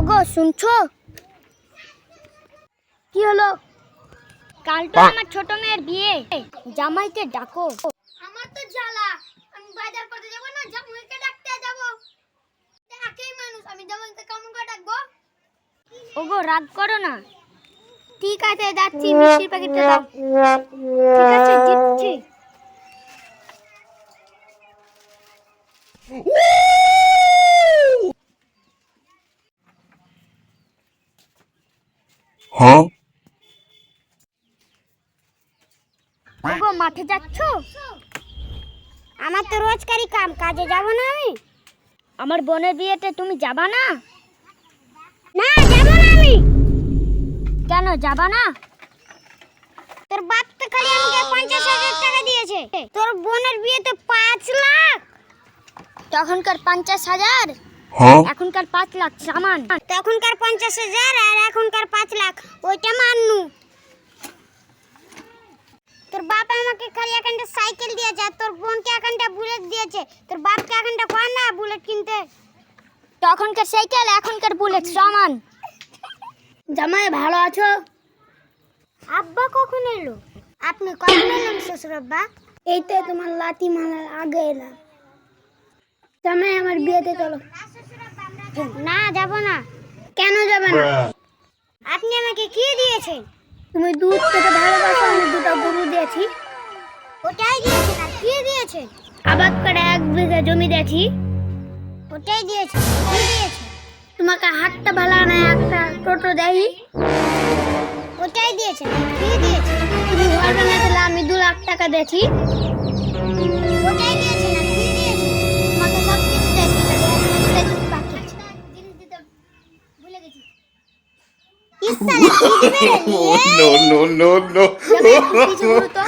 ওগো শুনছো? কি হলো? কাল তো আমার ছোট মেয়ের বিয়ে, জামাইকে ডাকো। আমার তো জ্বালা, আমি বাজার করতে যাব না, জামাইকে ডাকতে যাব। একই মানুষ, আমি জামাইকে কেমন করে ডাকবো? ওগো রাগ করো না। ঠিক আছে যাচ্ছি, মিষ্টির প্যাকেটটা দাও। ঠিক আছে দিচ্ছি। হ্যাঁ ওগো মাঠে যাচ্ছো? আমার তো রোজকারই কাম, কাজে যাব না আমি। আমার বোনের বিয়েতে তুমি যাবা না? না যাব না আমি। কেন যাবা না? তোর বাপ তো খালি আমাকে 50,000 টাকা দিয়েছে, তোর বোনের বিয়েতে 5 লাখ। তখনকার 50,000 হ্যাঁ এখনকার 5 লাখ সমান। তখনকার 50,000 আর এখনকার 5 লাখ, ওইটা মান্নু। তোর বাপ আমাকে খালি এখানটা সাইকেল দিয়েছে, আর তোর বোনকে এখানটা বুলেট দিয়েছে। তোর বাপকে এখানটা কয় না বুলেট কিনতে? তখনকার সাইকেল এখনকার বুলেট সমান। জামাই ভালো আছো? আব্বা কখন এলো? আপনি কখন এলেন শ্বশুর আব্বা? এই তো তোমার লাতি মারার আগে এলাম। জামাই আমার বিয়েতে চলো। না যাব না। কেন যাবে না? আপনি আমাকে কি দিয়েছেন? তুমি দুধ থেকে ভালোবাসো, আমি দুটো গরু দিয়েছি। ওটাই দিয়েছেন, আর কি দিয়েছেন? আবাদ করে 1 বিঘা জমি দিয়েছি। ওটাই দিয়েছেন, কি দিয়েছেন? তোমাকে হাতটা ভালো না একটা টোটো দেই। ওটাই দিয়েছেন, আর কি দিয়েছেন? তুমি ঘর বানাতে আমি 2 লাখ টাকা দিয়েছি। ওটাই দিয়েছেন, আর কি দিয়েছেন? তোমাকে সব কিছু দিয়েছি, একটা জিনিস বাকি আছে। জিনিস দিতে ভুলে গেছি। ইসালে কি দিবে রে? no no no no কিছু বলো তো।